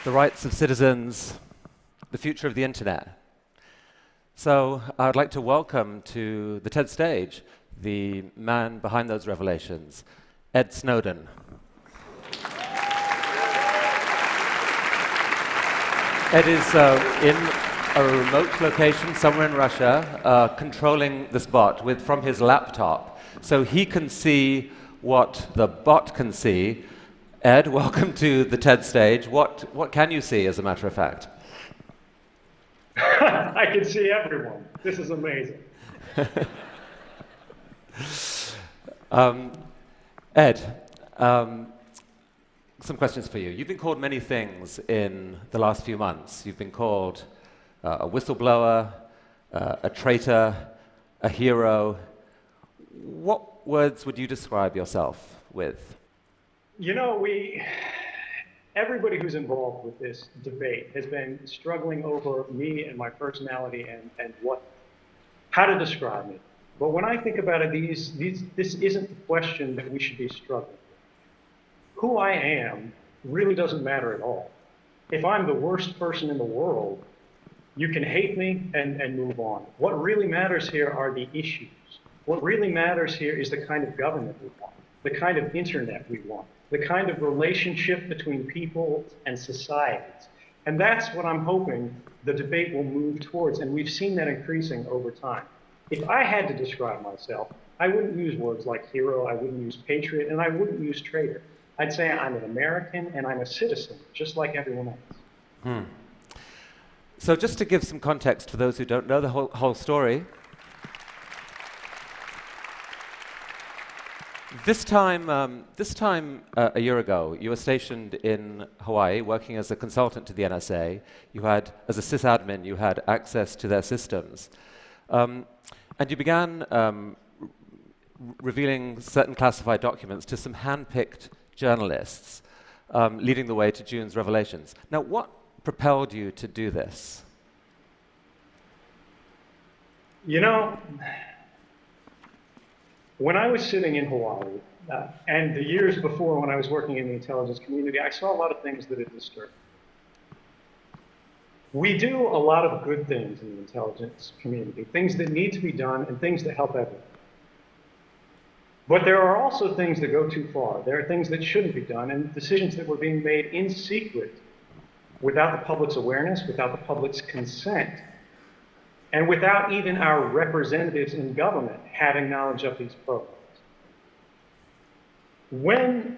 the rights of citizens, the future of the internet. So I'd like to welcome to the TED stage the man behind those revelations, Ed Snowden. Ed is in a remote location somewhere in Russia, controlling this bot from his laptop, so he can see what the bot can see. Ed, welcome to the TED stage. What can you see, as a matter of fact? I can see everyone. This is amazing. Ed, some questions for you. You've been called many things in the last few months. You've been called a whistleblower, a traitor, a hero. What words would you describe yourself with? You know, everybody who's involved with this debate has been struggling over me and my personality and how to describe me. But when I think about it, this isn't the question that we should be struggling with. Who I am really doesn't matter at all. If I'm the worst person in the world, you can hate me and move on. What really matters here are the issues. What really matters here is the kind of government we want, the kind of internet we want, the kind of relationship between people and societies. And that's what I'm hoping the debate will move towards, and we've seen that increasing over time. If I had to describe myself, I wouldn't use words like hero, I wouldn't use patriot, and I wouldn't use traitor. I'd say I'm an American and I'm a citizen, just like everyone else. So just to give some context for those who don't know the whole story, This time a year ago, you were stationed in Hawaii, working as a consultant to the NSA. You had, as a sysadmin, you had access to their systems. And you began revealing certain classified documents to some hand-picked journalists, leading the way to June's revelations. Now, what propelled you to do this? You know, when I was sitting in Hawaii, and the years before when I was working in the intelligence community, I saw a lot of things that had disturbed me. We do a lot of good things in the intelligence community, things that need to be done and things that help everyone. But there are also things that go too far. There are things that shouldn't be done and decisions that were being made in secret without the public's awareness, without the public's consent, and without even our representatives in government having knowledge of these programs. When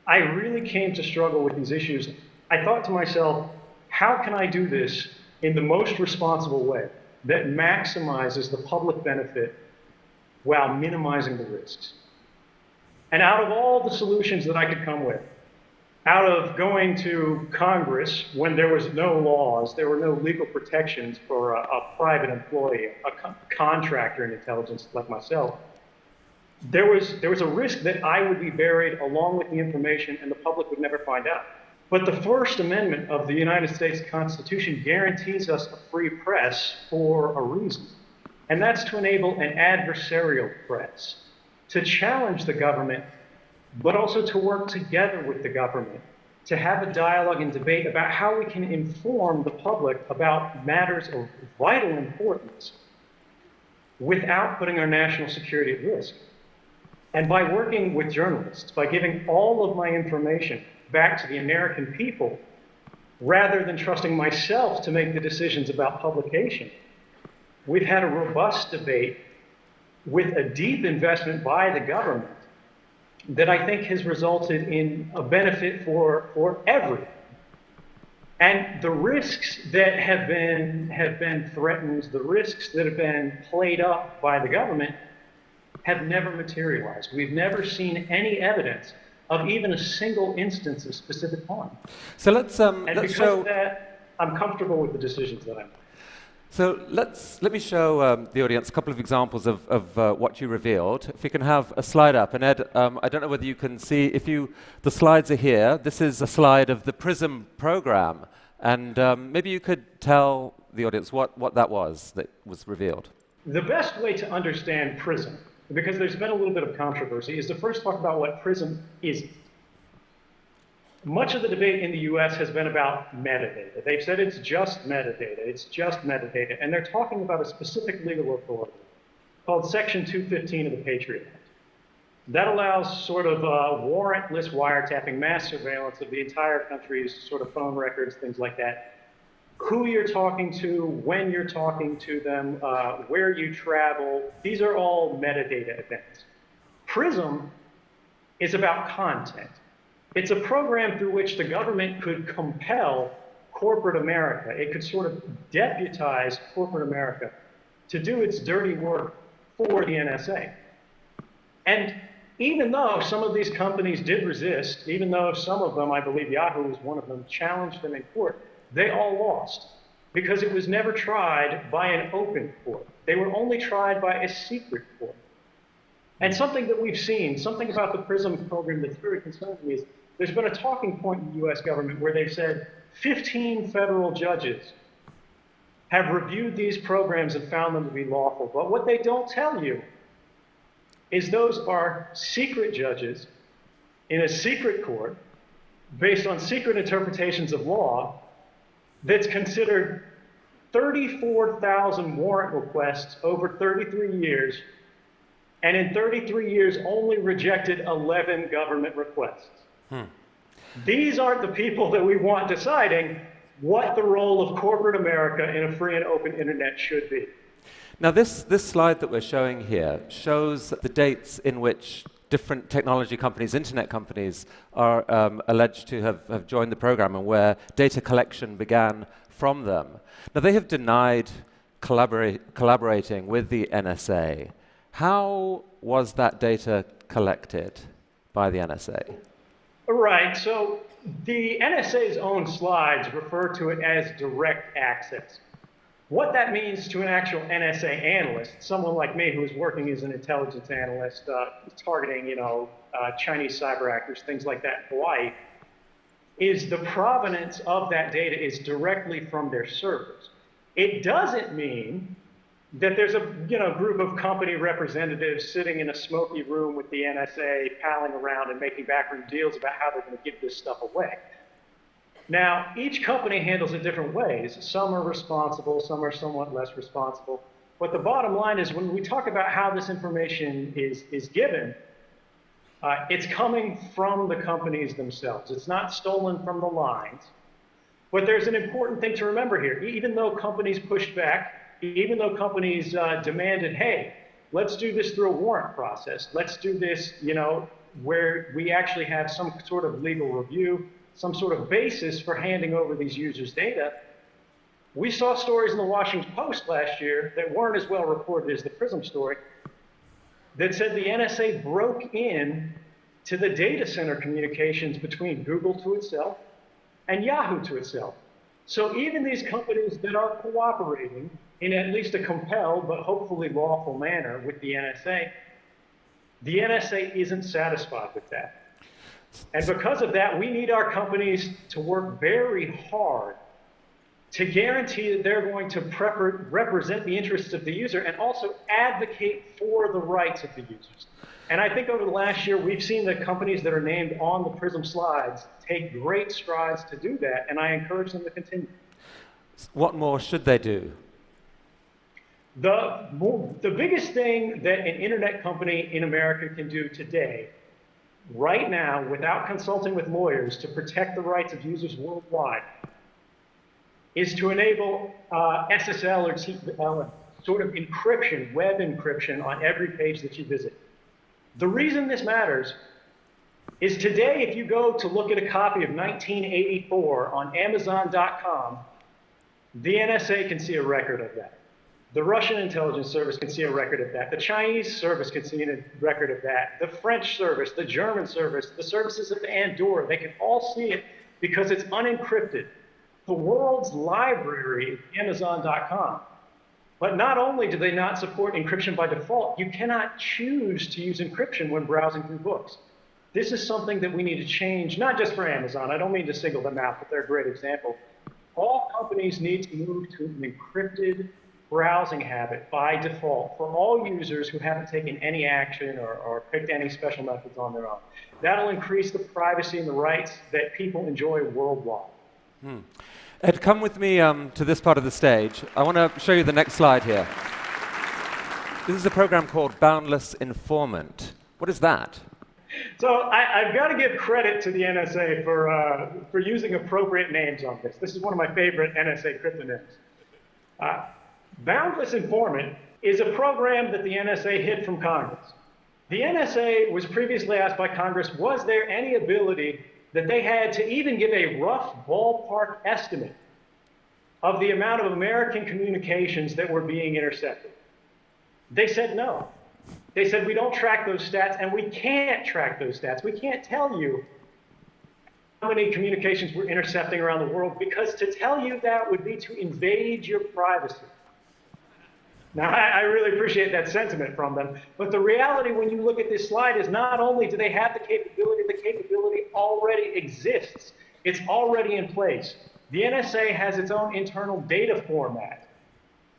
I really came to struggle with these issues, I thought to myself, how can I do this in the most responsible way that maximizes the public benefit while minimizing the risks? And out of all the solutions that I could come with, out of going to Congress when there was no laws, there were no legal protections for a private employee, a contractor in intelligence like myself, there was a risk that I would be buried along with the information and the public would never find out. But the First Amendment of the United States Constitution guarantees us a free press for a reason. And that's to enable an adversarial press, to challenge the government, but also to work together with the government, to have a dialogue and debate about how we can inform the public about matters of vital importance without putting our national security at risk. And by working with journalists, by giving all of my information back to the American people, rather than trusting myself to make the decisions about publication, we've had a robust debate with a deep investment by the government that I think has resulted in a benefit for everyone. And the risks that have been threatened, the risks that have been played up by the government have never materialized. We've never seen any evidence of even a single instance of specific harm. So let's because of that, I'm comfortable with the decisions that I make. So let me show the audience a couple of examples of what you revealed. If we can have a slide up. And Ed, I don't know whether you can see, the slides are here. This is a slide of the Prism program. And maybe you could tell the audience what that was revealed. The best way to understand Prism, because there's been a little bit of controversy, is to first talk about what Prism isn't. Much of the debate in the US has been about metadata. They've said it's just metadata, and they're talking about a specific legal authority called Section 215 of the Patriot Act. That allows sort of warrantless wiretapping, mass surveillance of the entire country's sort of phone records, things like that. Who you're talking to, when you're talking to them, where you travel, these are all metadata events. Prism is about content. It's a program through which the government could compel corporate America. It could sort of deputize corporate America to do its dirty work for the NSA. And even though some of these companies did resist, even though some of them, I believe Yahoo was one of them, challenged them in court, they all lost because it was never tried by an open court. They were only tried by a secret court. And something that we've seen, something about the Prism program that's very concerning me is there's been a talking point in the US government where they've said 15 federal judges have reviewed these programs and found them to be lawful. But what they don't tell you is those are secret judges in a secret court based on secret interpretations of law that's considered 34,000 warrant requests over 33 years, and in 33 years only rejected 11 government requests. These aren't the people that we want deciding what the role of corporate America in a free and open internet should be. Now, this slide that we're showing here shows the dates in which different technology companies, internet companies, are alleged to have joined the program and where data collection began from them. Now, they have denied collaborating with the NSA. How was that data collected by the NSA? Right, so the NSA's own slides refer to it as direct access. What that means to an actual NSA analyst, someone like me who is working as an intelligence analyst, targeting, Chinese cyber actors, things like that in Hawaii, is the provenance of that data is directly from their servers. It doesn't mean that there's a group of company representatives sitting in a smoky room with the NSA, palling around and making backroom deals about how they're going to give this stuff away. Now, each company handles it different ways. Some are responsible, some are somewhat less responsible. But the bottom line is when we talk about how this information is given, it's coming from the companies themselves. It's not stolen from the lines. But there's an important thing to remember here. Even though companies pushed back, even though companies demanded, hey, let's do this through a warrant process. Let's do this, where we actually have some sort of legal review, some sort of basis for handing over these users' data. We saw stories in the Washington Post last year that weren't as well reported as the Prism story that said the NSA broke in to the data center communications between Google to itself and Yahoo to itself. So even these companies that are cooperating in at least a compelled but hopefully lawful manner with the NSA isn't satisfied with that. And because of that, we need our companies to work very hard to guarantee that they're going to represent the interests of the user and also advocate for the rights of the users. And I think over the last year, we've seen the companies that are named on the Prism slides take great strides to do that, and I encourage them to continue. What more should they do? The biggest thing that an internet company in America can do today, right now, without consulting with lawyers to protect the rights of users worldwide, is to enable SSL or TLS, sort of encryption, web encryption on every page that you visit. The reason this matters is today, if you go to look at a copy of 1984 on Amazon.com, the NSA can see a record of that. The Russian intelligence service can see a record of that. The Chinese service can see a record of that. The French service, the German service, the services of Andorra, they can all see it because it's unencrypted. The world's library is Amazon.com. But not only do they not support encryption by default, you cannot choose to use encryption when browsing through books. This is something that we need to change, not just for Amazon. I don't mean to single them out, but they're a great example. All companies need to move to an encrypted browsing habit by default for all users who haven't taken any action or picked any special methods on their own. That'll increase the privacy and the rights that people enjoy worldwide. Ed, come with me to this part of the stage. I want to show you the next slide here. This is a program called Boundless Informant. What is that? So I've got to give credit to the NSA for using appropriate names on this. This is one of my favorite NSA cryptonyms. Boundless Informant is a program that the NSA hid from Congress. The NSA was previously asked by Congress, was there any ability that they had to even give a rough ballpark estimate of the amount of American communications that were being intercepted? They said no. They said, we don't track those stats, and we can't track those stats. We can't tell you how many communications we're intercepting around the world, because to tell you that would be to invade your privacy. Now, I really appreciate that sentiment from them, but the reality when you look at this slide is not only do they have the capability already exists. It's already in place. The NSA has its own internal data format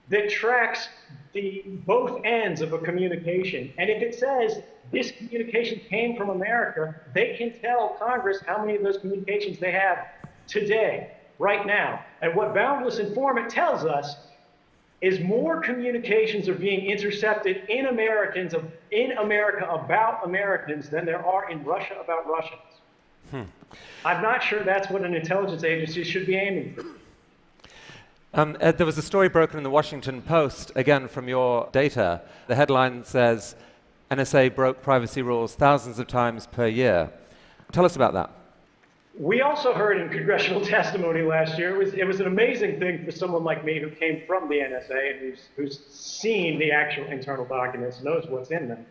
that tracks both ends of a communication. And if it says this communication came from America, they can tell Congress how many of those communications they have today, right now. And what Boundless Informant tells us is more communications are being intercepted in America about Americans than there are in Russia about Russians. I'm not sure that's what an intelligence agency should be aiming for. Ed, there was a story broken in the Washington Post, again from your data. The headline says, NSA broke privacy rules thousands of times per year. Tell us about that. We also heard in congressional testimony last year, it was an amazing thing for someone like me who came from the NSA and who's seen the actual internal documents, knows what's in them,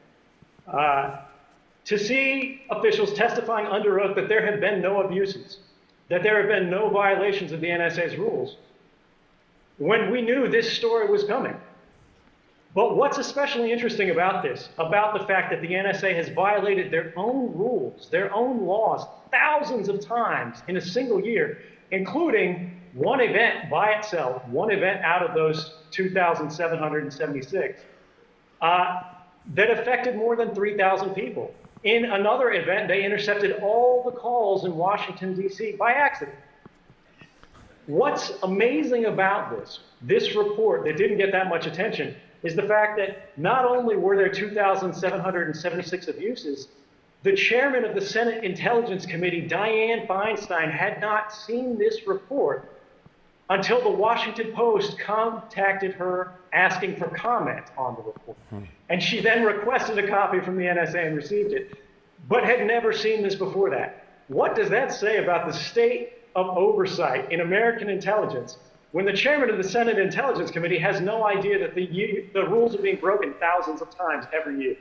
to see officials testifying under oath that there have been no abuses, that there have been no violations of the NSA's rules, when we knew this story was coming. But what's especially interesting about this, about the fact that the NSA has violated their own rules, their own laws, thousands of times in a single year, including one event by itself, one event out of those 2,776, that affected more than 3,000 people. In another event, they intercepted all the calls in Washington, D.C. by accident. What's amazing about this report that didn't get that much attention, is the fact that not only were there 2,776 abuses, the chairman of the Senate Intelligence Committee, Dianne Feinstein, had not seen this report until the Washington Post contacted her asking for comment on the report. And she then requested a copy from the NSA and received it, but had never seen this before that. What does that say about the state of oversight in American intelligence when the chairman of the Senate Intelligence Committee has no idea that the rules are being broken thousands of times every year?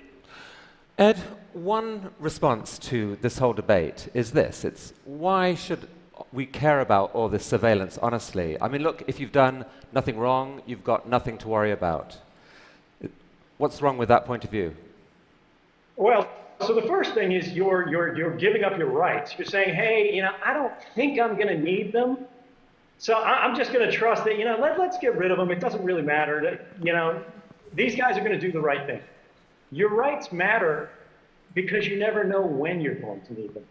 Ed, one response to this whole debate is this. It's why should we care about all this surveillance, honestly? I mean, look, if you've done nothing wrong, you've got nothing to worry about. What's wrong with that point of view? Well, so the first thing is you're giving up your rights. You're saying, hey, I don't think I'm going to need them, so I'm just going to trust that, let's get rid of them. It doesn't really matter. These guys are going to do the right thing. Your rights matter because you never know when you're going to need them.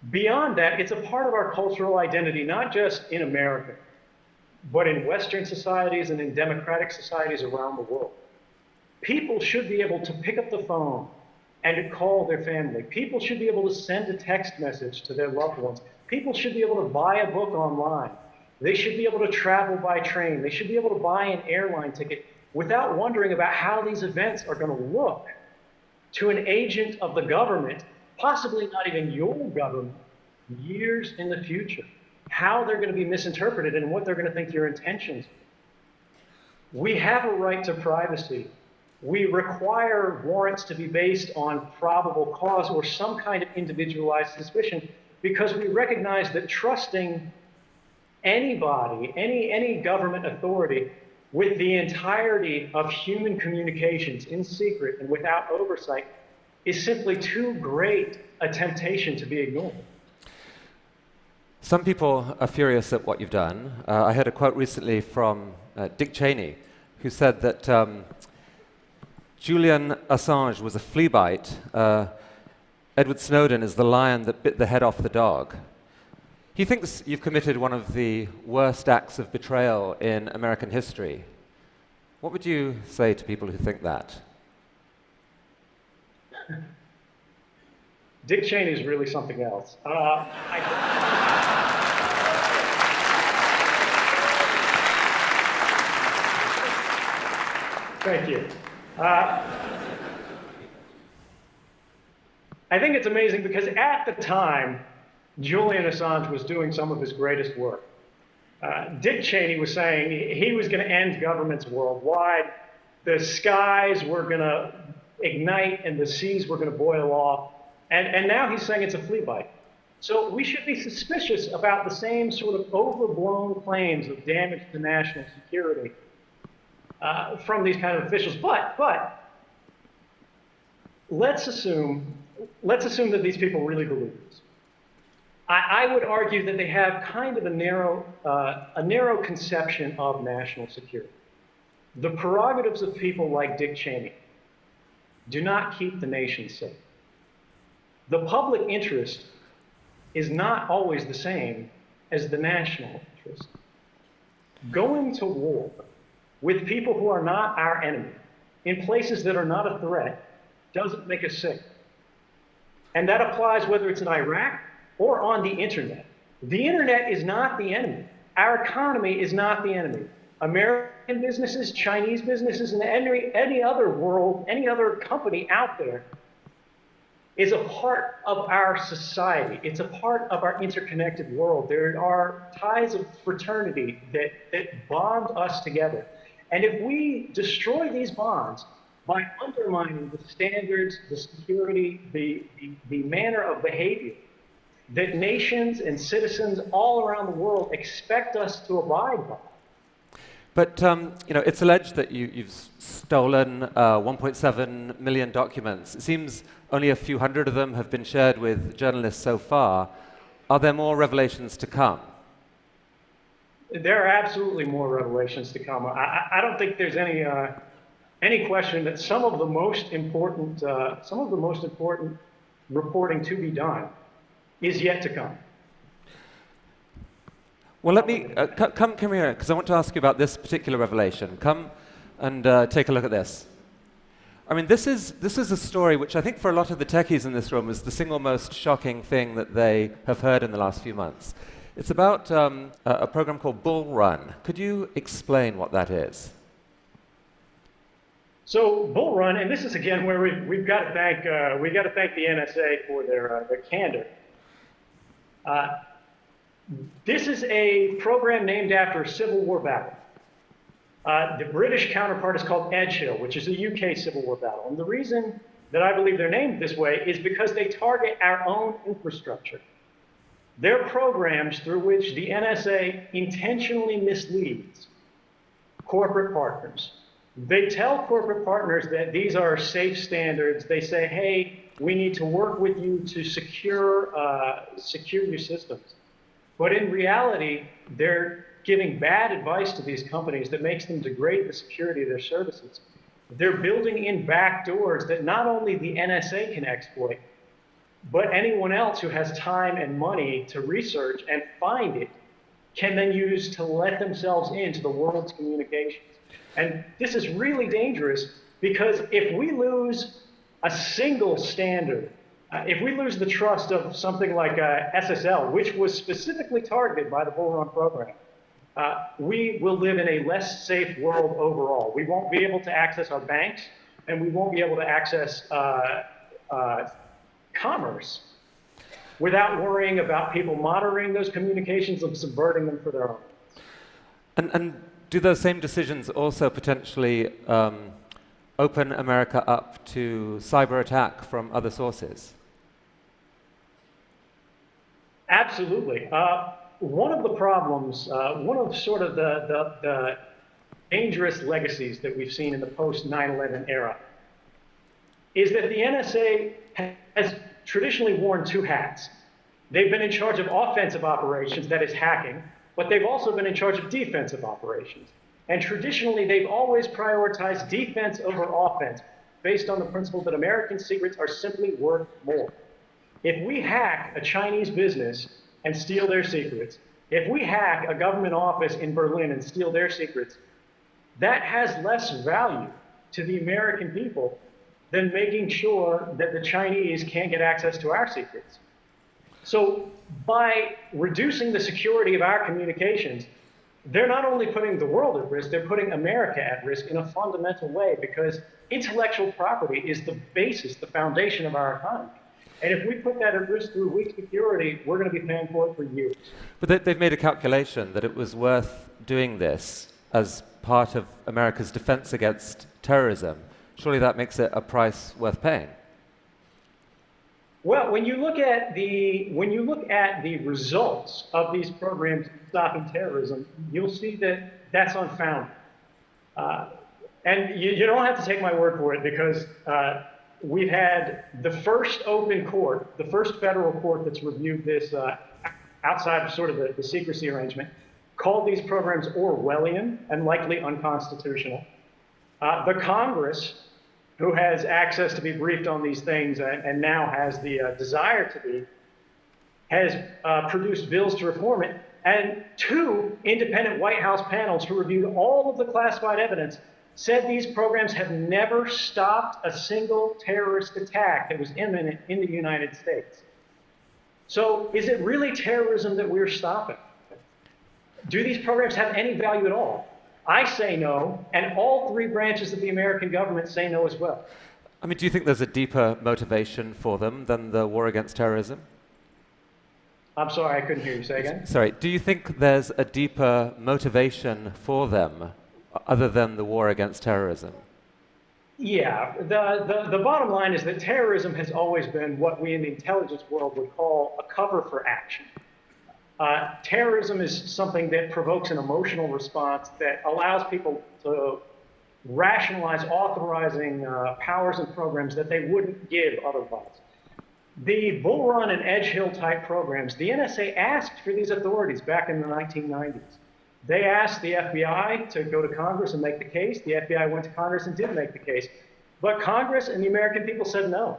Beyond that, it's a part of our cultural identity, not just in America, but in Western societies and in democratic societies around the world. People should be able to pick up the phone and to call their family. People should be able to send a text message to their loved ones. People should be able to buy a book online. They should be able to travel by train. They should be able to buy an airline ticket without wondering about how these events are going to look to an agent of the government, possibly not even your government, years in the future. How they're going to be misinterpreted and what they're going to think your intentions are. We have a right to privacy. We require warrants to be based on probable cause or some kind of individualized suspicion because we recognize that trusting anybody, any government authority with the entirety of human communications in secret and without oversight is simply too great a temptation to be ignored. Some people are furious at what you've done. I heard a quote recently from Dick Cheney, who said that Julian Assange was a flea bite. Edward Snowden is the lion that bit the head off the dog. He thinks you've committed one of the worst acts of betrayal in American history. What would you say to people who think that? Dick Cheney is really something else. Thank you. I think it's amazing because at the time, Julian Assange was doing some of his greatest work. Dick Cheney was saying he was going to end governments worldwide. The skies were going to ignite and the seas were going to boil off. And now he's saying it's a flea bite. So we should be suspicious about the same sort of overblown claims of damage to national security from these kind of officials. But let's assume that these people really believe this. I would argue that they have kind of a narrow conception of national security. The prerogatives of people like Dick Cheney do not keep the nation safe. The public interest is not always the same as the national interest. Going to war with people who are not our enemy in places that are not a threat doesn't make us safe. And that applies whether it's in Iraq or on the internet. The internet is not the enemy. Our economy is not the enemy. American businesses, Chinese businesses, and any other world, any other company out there is a part of our society. It's a part of our interconnected world. There are ties of fraternity that bond us together. And if we destroy these bonds by undermining the standards, the security, the manner of behavior that nations and citizens all around the world expect us to abide by. But it's alleged that you've stolen 1.7 million documents. It seems only a few hundred of them have been shared with journalists so far. Are there more revelations to come? There are absolutely more revelations to come. I don't think there's any question that some of the most important reporting to be done is yet to come. Well, let me come here, because I want to ask you about this particular revelation. Come and take a look at this. I mean, this is a story which I think for a lot of the techies in this room is the single most shocking thing that they have heard in the last few months. It's about a program called Bull Run. Could you explain what that is? So Bull Run, and this is again where we've got to thank the NSA for their candor. This is a program named after a Civil War battle. The British counterpart is called Edgehill, which is a UK Civil War battle. And the reason that I believe they're named this way is because they target our own infrastructure. They're programs through which the NSA intentionally misleads corporate partners. They tell corporate partners that these are safe standards. They say, hey, we need to work with you to secure your systems. But in reality, they're giving bad advice to these companies that makes them degrade the security of their services. They're building in backdoors that not only the NSA can exploit, but anyone else who has time and money to research and find it can then use to let themselves into the world's communications. And this is really dangerous because if we lose a single standard, if we lose the trust of something like SSL, which was specifically targeted by the Bull Run program, we will live in a less safe world overall. We won't be able to access our banks, and we won't be able to access commerce without worrying about people monitoring those communications and subverting them for their own. And do those same decisions also potentially open America up to cyber attack from other sources? Absolutely. One of the problems, one of sort of the dangerous legacies that we've seen in the post-9/11 era is that the NSA has traditionally worn two hats. They've been in charge of offensive operations, that is hacking, but they've also been in charge of defensive operations. And traditionally, they've always prioritized defense over offense, based on the principle that American secrets are simply worth more. If we hack a Chinese business and steal their secrets, if we hack a government office in Berlin and steal their secrets, that has less value to the American people than making sure that the Chinese can't get access to our secrets. So by reducing the security of our communications, they're not only putting the world at risk, they're putting America at risk in a fundamental way, because intellectual property is the basis, the foundation of our economy. And if we put that at risk through weak security, we're going to be paying for it for years. But they've made a calculation that it was worth doing this as part of America's defense against terrorism. Surely that makes it a price worth paying. Well, when you look at the results of these programs stopping terrorism, you'll see that that's unfounded. And you don't have to take my word for it, because we've had the first open court, the first federal court that's reviewed this outside of sort of the secrecy arrangement, called these programs Orwellian and likely unconstitutional. The Congress, who has access to be briefed on these things and now has the desire to be, has produced bills to reform it. And 2 independent White House panels who reviewed all of the classified evidence said these programs have never stopped a single terrorist attack that was imminent in the United States. So is it really terrorism that we're stopping? Do these programs have any value at all? I say no, and all 3 branches of the American government say no as well. I mean, do you think there's a deeper motivation for them than the war against terrorism? I'm sorry, I couldn't hear you. Say again? Sorry, do you think there's a deeper motivation for them other than the war against terrorism? Yeah, the bottom line is that terrorism has always been what we in the intelligence world would call a cover for action. Terrorism is something that provokes an emotional response that allows people to rationalize authorizing powers and programs that they wouldn't give otherwise. The Bull Run and Edge Hill type programs, the NSA asked for these authorities back in the 1990s. They asked the FBI to go to Congress and make the case. The FBI went to Congress and did make the case. But Congress and the American people said no.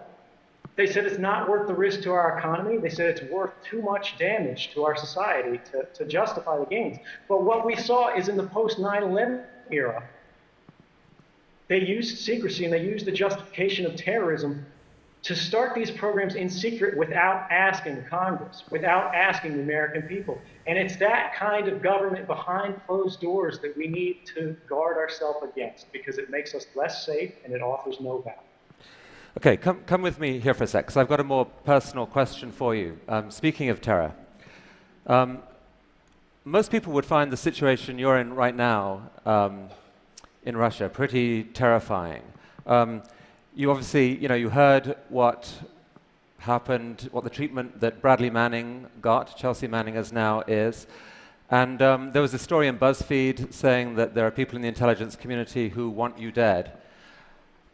They said it's not worth the risk to our economy. They said it's worth too much damage to our society to justify the gains. But what we saw is in the post-9/11 era, they used secrecy and they used the justification of terrorism to start these programs in secret without asking Congress, without asking the American people. And it's that kind of government behind closed doors that we need to guard ourselves against, because it makes us less safe and it offers no value. Okay, come with me here for a sec, because I've got a more personal question for you. Speaking of terror, most people would find the situation you're in right now in Russia pretty terrifying. You obviously, you heard what happened, what the treatment that Bradley Manning got, Chelsea Manning as now is. And there was a story in BuzzFeed saying that there are people in the intelligence community who want you dead.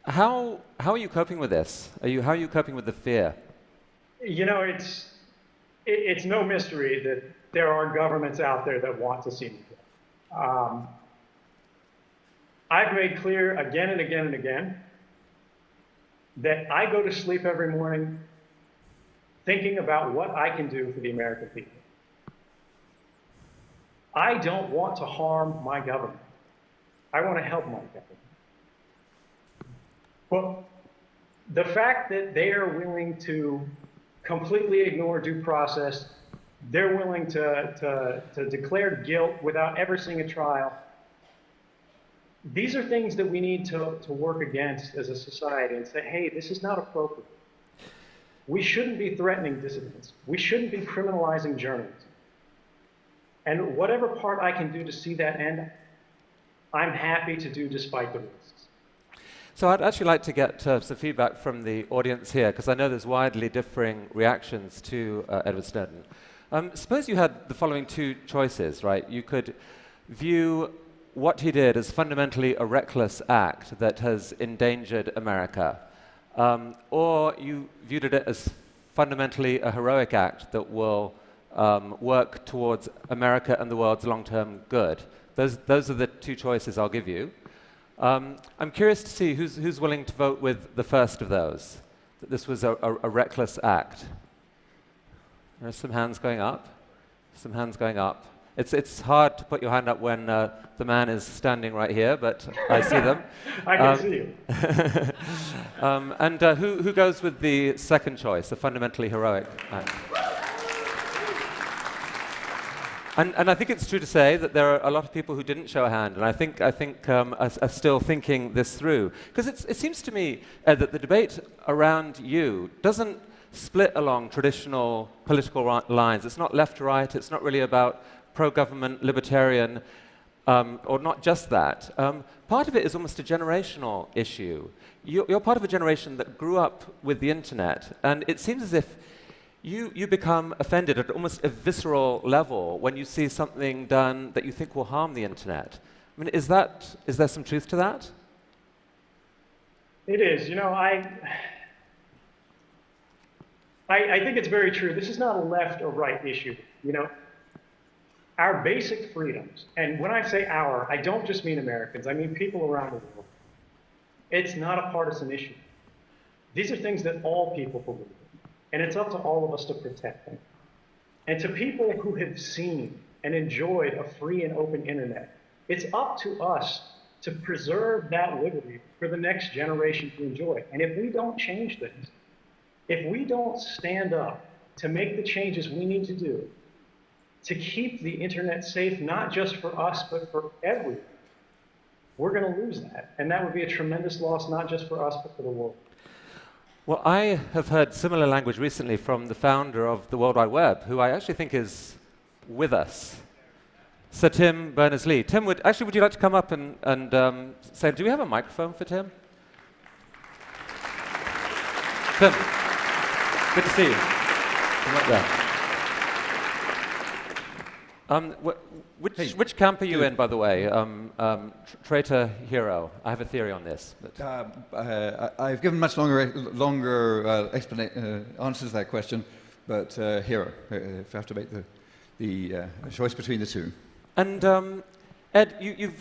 How are you coping with this? How are you coping with the fear? It's no mystery that there are governments out there that want to see me dead. I've made clear again and again and again that I go to sleep every morning thinking about what I can do for the American people. I don't want to harm my government. I want to help my government. But the fact that they are willing to completely ignore due process, they're willing to declare guilt without ever seeing a trial, these are things that we need to work against as a society and say, hey, this is not appropriate. We shouldn't be threatening dissidents. We shouldn't be criminalizing journalism. And whatever part I can do to see that end, I'm happy to do despite the risks. So I'd actually like to get some feedback from the audience here, because I know there's widely differing reactions to Edward Snowden. Suppose you had the following 2 choices, right? You could view what he did as fundamentally a reckless act that has endangered America, or you viewed it as fundamentally a heroic act that will work towards America and the world's long-term good. Those are the two choices I'll give you. I'm curious to see who's willing to vote with the first of those, that this was a reckless act. There's some hands going up. Some hands going up. It's hard to put your hand up when the man is standing right here, but I see them. I can see you. And who goes with the second choice, the fundamentally heroic act? And I think it's true to say that there are a lot of people who didn't show a hand, and I think are still thinking this through. Because it seems to me that the debate around you doesn't split along traditional political lines. It's not left to right. It's not really about pro-government, libertarian, or not just that. Part of it is almost a generational issue. You're part of a generation that grew up with the internet, and it seems as if you become offended at almost a visceral level when you see something done that you think will harm the internet. I mean, is there some truth to that? It is. You know, I think it's very true. This is not a left or right issue. You know, our basic freedoms, and when I say our, I don't just mean Americans, I mean people around the world. It's not a partisan issue. These are things that all people believe in, and it's up to all of us to protect them. And to people who have seen and enjoyed a free and open internet, it's up to us to preserve that liberty for the next generation to enjoy. And if we don't change things, if we don't stand up to make the changes we need to do to keep the internet safe, not just for us, but for everyone, we're going to lose that. And that would be a tremendous loss, not just for us, but for the world. Well, I have heard similar language recently from the founder of the World Wide Web, who I actually think is with us, Sir Tim Berners-Lee. Tim, would you like to come up and say, do we have a microphone for Tim? Tim, good to see you. Come up there. Which camp are you in, by the way? Traitor, hero? I have a theory on this. I've given much longer answers to that question, but hero, if I have to make the choice between the two. And Ed,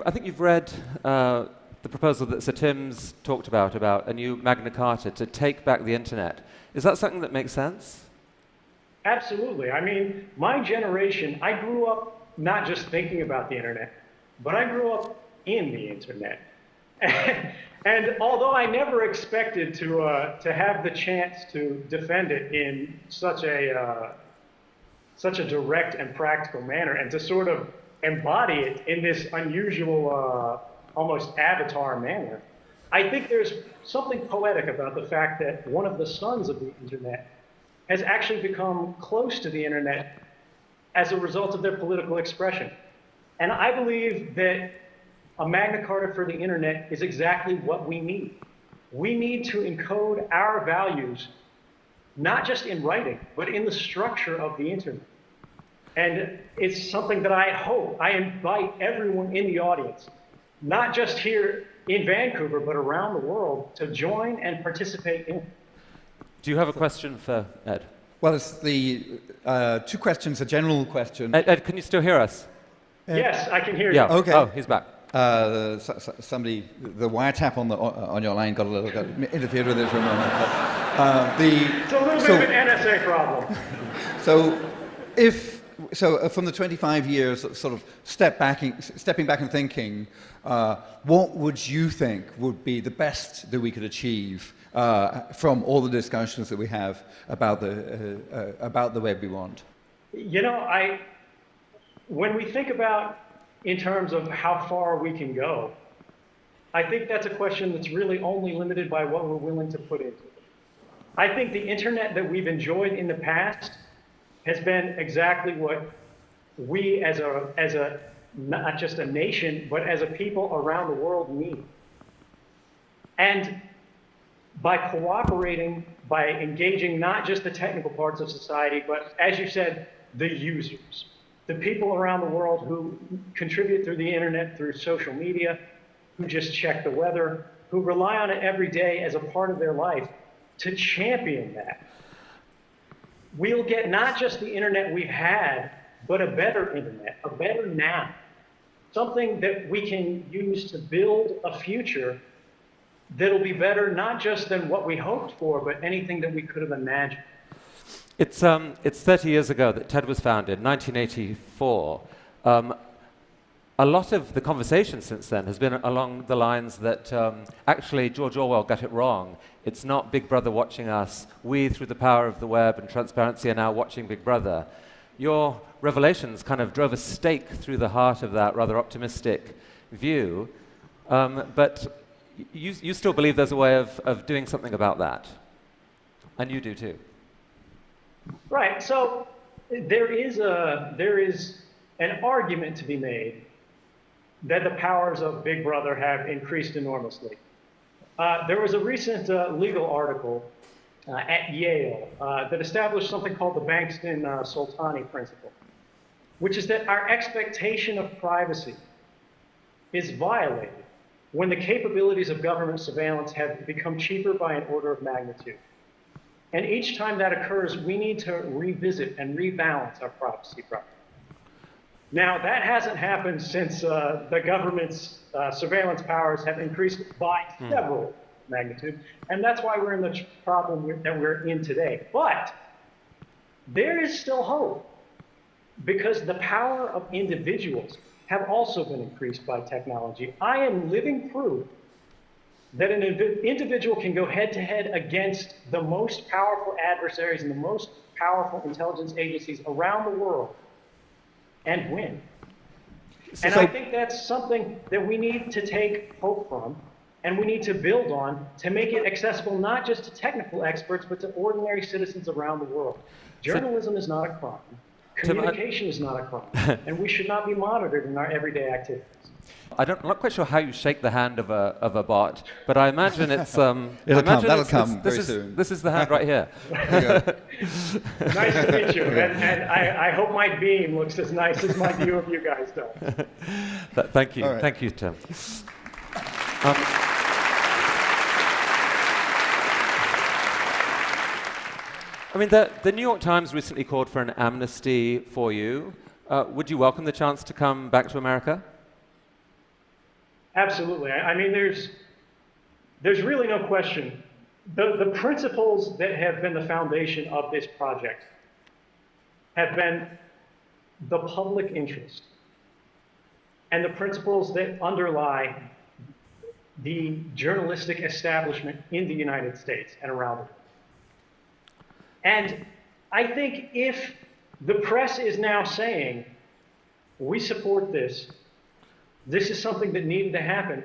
I think you've read the proposal that Sir Tim's talked about a new Magna Carta to take back the internet. Is that something that makes sense? Absolutely. I mean, my generation, I grew up not just thinking about the internet, but I grew up in the internet. And although I never expected to have the chance to defend it in such a direct and practical manner, and to sort of embody it in this unusual, almost avatar manner, I think there's something poetic about the fact that one of the sons of the internet has actually become close to the internet as a result of their political expression. And I believe that a Magna Carta for the internet is exactly what we need. We need to encode our values, not just in writing, but in the structure of the internet. And it's something that I invite everyone in the audience, not just here in Vancouver, but around the world, to join and participate in. Do you have a question for Ed? Well, it's the two questions, a general question. Ed, can you still hear us? Yes, I can hear you. Yeah. Okay. Oh, he's back. Somebody, the wiretap on your line got interfered with it for a moment. It's a little bit of an NSA problem. So from the 25 years, sort of stepping back and thinking, what would you think would be the best that we could achieve from all the discussions that we have about the web we want? You know, when we think about in terms of how far we can go, I think that's a question that's really only limited by what we're willing to put into it. I think the internet that we've enjoyed in the past has been exactly what we as a not just a nation, but as a people around the world need. And by cooperating, by engaging not just the technical parts of society, but as you said, the users, the people around the world who contribute through the internet, through social media, who just check the weather, who rely on it every day as a part of their life, to champion that. We'll get not just the internet we've had, but a better internet, a better now. something that we can use to build a future that'll be better, not just than what we hoped for, but anything that we could have imagined. It's 30 years ago that TED was founded, 1984. A lot of the conversation since then has been along the lines that actually George Orwell got it wrong. It's not Big Brother watching us. We, through the power of the web and transparency, are now watching Big Brother. Your revelations kind of drove a stake through the heart of that rather optimistic view. But you still believe there's a way of doing something about that. And you do too. Right. So there is an argument to be made that the powers of Big Brother have increased enormously. There was a recent legal article at Yale that established something called the Bankston-Soltani principle, which is that our expectation of privacy is violated when the capabilities of government surveillance have become cheaper by an order of magnitude. And each time that occurs, we need to revisit and rebalance our privacy problem. Now, that hasn't happened since the government's surveillance powers have increased by several magnitude, and that's why we're in the problem that we're in today. But there is still hope, because the power of individuals have also been increased by technology. I am living proof that an individual can go head-to-head against the most powerful adversaries and the most powerful intelligence agencies around the world and win. And I think that's something that we need to take hope from, and we need to build on to make it accessible not just to technical experts, but to ordinary citizens around the world. Journalism is not a crime. Communication is not a crime. And we should not be monitored in our everyday activities. I'm not quite sure how you shake the hand of a bot, but I imagine it's... That'll come very soon. This is the hand right here. Nice to meet you, and I hope my beam looks as nice as my view of you guys does. Thank you. Right. Thank you, Tim. I mean, the New York Times recently called for an amnesty for you. Would you welcome the chance to come back to America? Absolutely. I mean, there's really no question. The principles that have been the foundation of this project have been the public interest and the principles that underlie the journalistic establishment in the United States and around the world. And I think if the press is now saying, we support this, this is something that needed to happen,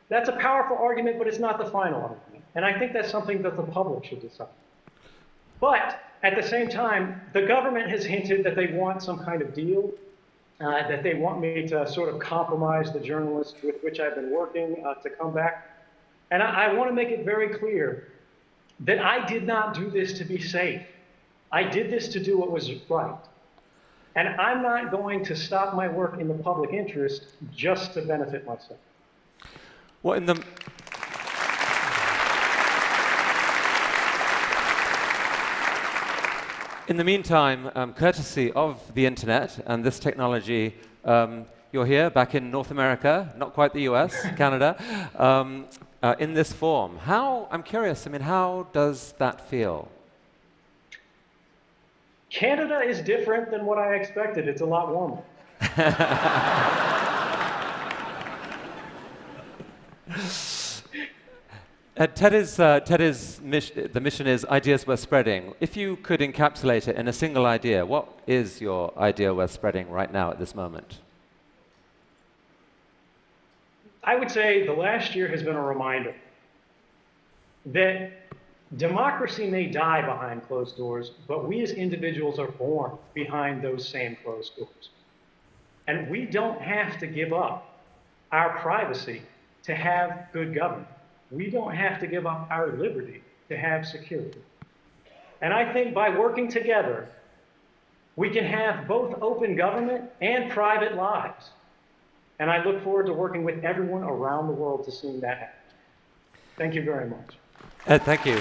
that's a powerful argument, but it's not the final argument. And I think that's something that the public should decide. But at the same time, the government has hinted that they want some kind of deal, that they want me to sort of compromise the journalists with which I've been working to come back. And I want to make it very clear that I did not do this to be safe. I did this to do what was right. And I'm not going to stop my work in the public interest just to benefit myself. Well, in the meantime, courtesy of the internet and this technology, you're here back in North America, not quite the US, Canada, in this form. I'm curious, I mean, how does that feel? Canada is different than what I expected. It's a lot warmer. The mission is ideas worth spreading. If you could encapsulate it in a single idea, what is your idea worth spreading right now at this moment? I would say the last year has been a reminder that democracy may die behind closed doors, but we as individuals are born behind those same closed doors. And we don't have to give up our privacy to have good government. We don't have to give up our liberty to have security. And I think by working together, we can have both open government and private lives. And I look forward to working with everyone around the world to seeing that happen. Thank you very much. Thank you.